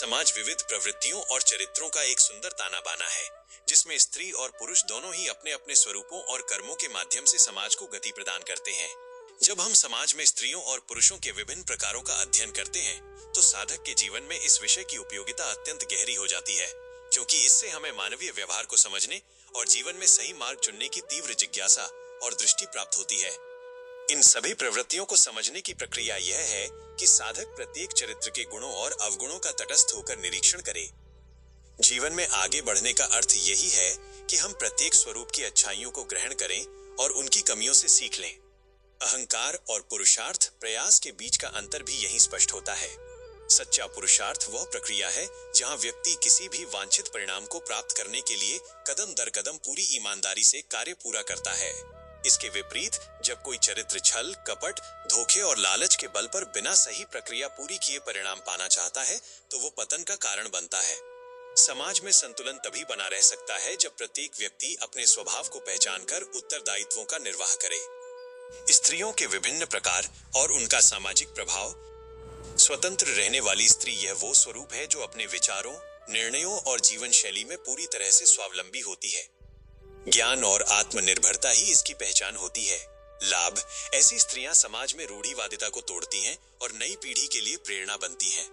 समाज विविध प्रवृत्तियों और चरित्रों का एक सुंदर ताना बाना है, जिसमें स्त्री और पुरुष दोनों ही अपने अपने स्वरूपों और कर्मों के माध्यम से समाज को गति प्रदान करते हैं। जब हम समाज में स्त्रियों और पुरुषों के विभिन्न प्रकारों का अध्ययन करते हैं, तो साधक के जीवन में इस विषय की उपयोगिता अत्यंत गहरी हो जाती है, क्योंकि इससे हमें मानवीय व्यवहार को समझने और जीवन में सही मार्ग चुनने की तीव्र जिज्ञासा और दृष्टि प्राप्त होती है। इन सभी प्रवृत्तियों को समझने की प्रक्रिया यह है कि साधक प्रत्येक चरित्र के गुणों और अवगुणों का तटस्थ होकर निरीक्षण करे। जीवन में आगे बढ़ने का अर्थ यही है कि हम प्रत्येक स्वरूप की अच्छाइयों को ग्रहण करें और उनकी कमियों से सीख लें। अहंकार और पुरुषार्थ प्रयास के बीच का अंतर भी यही स्पष्ट होता है। सच्चा पुरुषार्थ वह प्रक्रिया है जहां व्यक्ति किसी भी वांछित परिणाम को प्राप्त करने के लिए कदम दर कदम पूरी ईमानदारी से कार्य पूरा करता है। इसके विपरीत जब कोई चरित्र छल, कपट, धोखे और लालच के बल पर बिना सही प्रक्रिया पूरी किए परिणाम पाना चाहता है, तो वो पतन का कारण बनता है। समाज में संतुलन तभी बना रह सकता है जब प्रत्येक व्यक्ति अपने स्वभाव को पहचानकर उत्तरदायित्वों का निर्वाह करे। स्त्रियों के विभिन्न प्रकार और उनका सामाजिक प्रभाव। स्वतंत्र रहने वाली स्त्री यह वो स्वरूप है जो अपने विचारों, निर्णयों और जीवन शैली में पूरी तरह से स्वावलंबी होती है। ज्ञान और आत्मनिर्भरता ही इसकी पहचान होती है। लाभ, ऐसी स्त्रियां समाज में रूढ़िवादिता को तोड़ती हैं और नई पीढ़ी के लिए प्रेरणा बनती हैं।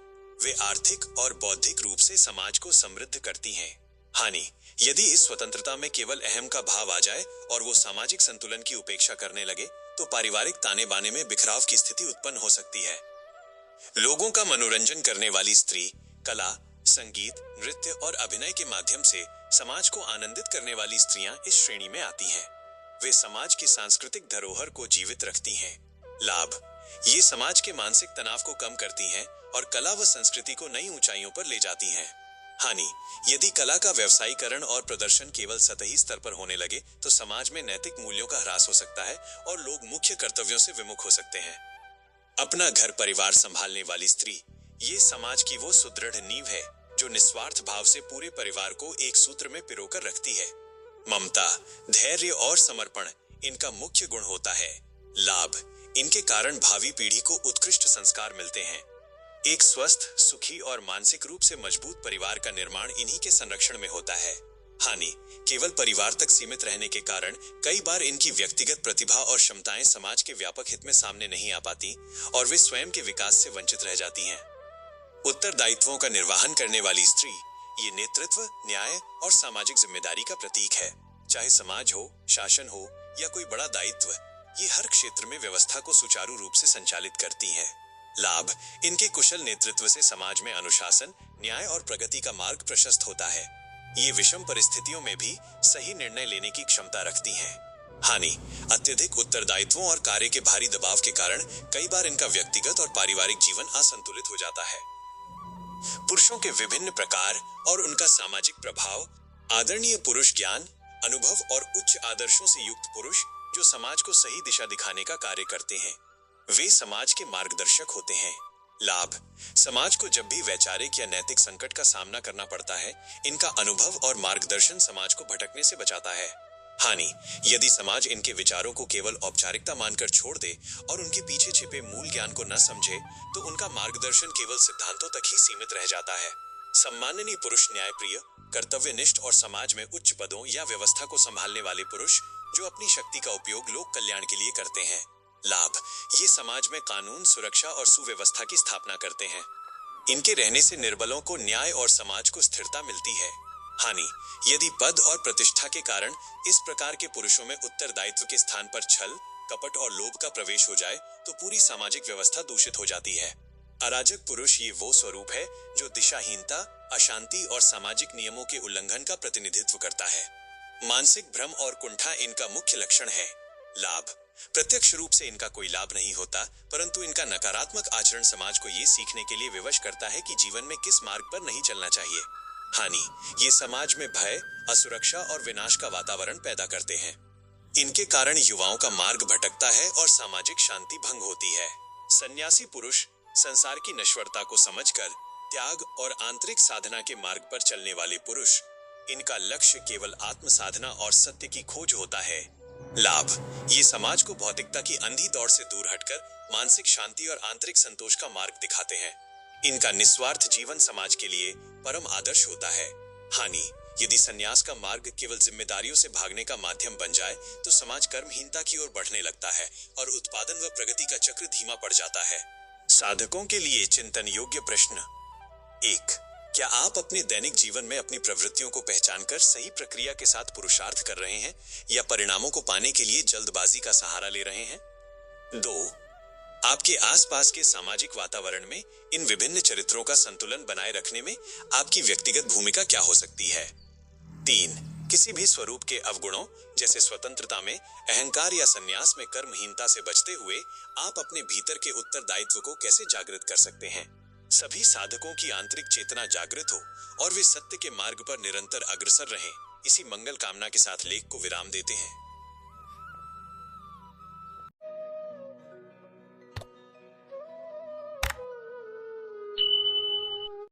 वे आर्थिक और बौद्धिक रूप से समाज को समृद्ध करती हैं। हानि, यदि इस स्वतंत्रता में केवल अहम का भाव आ जाए और वो सामाजिक संतुलन की उपेक्षा करने लगे, तो पारिवारिक ताने बाने में बिखराव की स्थिति उत्पन्न हो सकती है। लोगों का मनोरंजन करने वाली स्त्री कला, संगीत, नृत्य और अभिनय के माध्यम से समाज को आनंदित करने वाली स्त्रियां इस श्रेणी में आती हैं। वे समाज की सांस्कृतिक धरोहर को जीवित रखती हैं। लाभ, ये समाज के मानसिक तनाव को कम करती हैं और कला व संस्कृति को नई ऊंचाइयों पर ले जाती हैं। हानि, यदि कला का व्यवसायीकरण और प्रदर्शन केवल सतही स्तर पर होने लगे, तो समाज में नैतिक मूल्यों का ह्रास हो सकता है और लोग मुख्य कर्तव्यों से विमुख हो सकते हैं। अपना घर परिवार संभालने वाली स्त्री, ये समाज की वो सुदृढ़ नींव है जो निस्वार्थ भाव से पूरे परिवार को एक सूत्र में पिरोकर रखती है। ममता, धैर्य और समर्पण इनका मुख्य गुण होता है। लाभ, इनके कारण भावी पीढ़ी को उत्कृष्ट संस्कार मिलते हैं। एक स्वस्थ, सुखी और मानसिक रूप से मजबूत परिवार का निर्माण इन्हीं के संरक्षण में होता है। हानि, केवल परिवार तक सीमित रहने के कारण कई बार इनकी व्यक्तिगत प्रतिभा और क्षमताएं समाज के व्यापक हित में सामने नहीं आ पाती और वे स्वयं के विकास से वंचित रह जाती हैं। उत्तरदायित्वों का निर्वहन करने वाली स्त्री, ये नेतृत्व, न्याय और सामाजिक जिम्मेदारी का प्रतीक है। चाहे समाज हो, शासन हो या कोई बड़ा दायित्व, ये हर क्षेत्र में व्यवस्था को सुचारू रूप से संचालित करती हैं। लाभ, इनके कुशल नेतृत्व से समाज में अनुशासन, न्याय और प्रगति का मार्ग प्रशस्त होता है। ये विषम परिस्थितियों में भी सही निर्णय लेने की क्षमता रखती हैं। हानि, अत्यधिक उत्तरदायित्वों और कार्य के भारी दबाव के कारण कई बार इनका व्यक्तिगत और पारिवारिक जीवन असंतुलित हो जाता है। पुरुषों के विभिन्न प्रकार और उनका सामाजिक प्रभाव। आदरणीय पुरुष ज्ञान, अनुभव और उच्च आदर्शों से युक्त पुरुष जो समाज को सही दिशा दिखाने का कार्य करते हैं। वे समाज के मार्गदर्शक होते हैं। लाभ, समाज को जब भी वैचारिक या नैतिक संकट का सामना करना पड़ता है, इनका अनुभव और मार्गदर्शन समाज को भटकने से बचाता है। हानि, यदि समाज इनके विचारों को केवल औपचारिकता मानकर छोड़ दे और उनके पीछे छिपे मूल ज्ञान को न समझे, तो उनका मार्गदर्शन केवल सिद्धांतों तक ही सीमित रह जाता है। सम्माननीय पुरुष न्यायप्रिय, कर्तव्यनिष्ठ और समाज में उच्च पदों या व्यवस्था को संभालने वाले पुरुष जो अपनी शक्ति का उपयोग लोक कल्याण के लिए करते हैं। लाभ, ये समाज में कानून, सुरक्षा और सुव्यवस्था की स्थापना करते हैं। इनके रहने से निर्बलों को न्याय और समाज को स्थिरता मिलती है। हानि, यदि पद और प्रतिष्ठा के कारण इस प्रकार के पुरुषों में उत्तरदायित्व के स्थान पर छल, कपट और लोभ का प्रवेश हो जाए, तो पूरी सामाजिक व्यवस्था दूषित हो जाती है। अराजक पुरुष ये वो स्वरूप है जो दिशाहीनता, अशांति और सामाजिक नियमों के उल्लंघन का प्रतिनिधित्व करता है। मानसिक भ्रम और कुंठा इनका मुख्य लक्षण है। लाभ, प्रत्यक्ष रूप से इनका कोई लाभ नहीं होता, परंतु इनका नकारात्मक आचरण समाज को ये सीखने के लिए विवश करता है कि जीवन में किस मार्ग पर नहीं चलना चाहिए। हानि, ये समाज में भय, असुरक्षा और विनाश का वातावरण पैदा करते हैं। इनके कारण युवाओं का मार्ग भटकता है और सामाजिक शांति भंग होती है। सन्यासी पुरुष, संसार की नश्वरता को समझकर त्याग और आंतरिक साधना के मार्ग पर चलने वाले पुरुष, इनका लक्ष्य केवल आत्म साधना और सत्य की खोज होता है। लाभ, ये समाज को भौतिकता की अंधी दौड़ से दूर हटकर मानसिक शांति और आंतरिक संतोष का मार्ग दिखाते हैं। इनका निस्वार्थ जीवन समाज के लिए परम आदर्श होता है। हानि: यदि संन्यास का मार्ग केवल जिम्मेदारियों से भागने का माध्यम बन जाए तो समाज कर्महीनता की ओर बढ़ने लगता है और उत्पादन व प्रगति का चक्र धीमा पड़ जाता है। साधकों के लिए चिंतन योग्य प्रश्न: 1. क्या आप अपने दैनिक जीवन में अपनी प्रवृत्तियों को पहचानकर सही प्रक्रिया के साथ पुरुषार्थ कर रहे हैं या परिणामों को पाने के लिए जल्दबाजी का सहारा ले रहे हैं? 2. आपके आसपास के सामाजिक वातावरण में इन विभिन्न चरित्रों का संतुलन बनाए रखने में आपकी व्यक्तिगत भूमिका क्या हो सकती है? 3. किसी भी स्वरूप के अवगुणों जैसे स्वतंत्रता में, अहंकार या संन्यास में कर्महीनता से बचते हुए आप अपने भीतर के उत्तरदायित्व को कैसे जागृत कर सकते हैं? सभी साधकों की आंतरिक चेतना जागृत हो और वे सत्य के मार्ग पर निरंतर अग्रसर रहें, इसी मंगल कामना के साथ लेख को विराम देते हैं।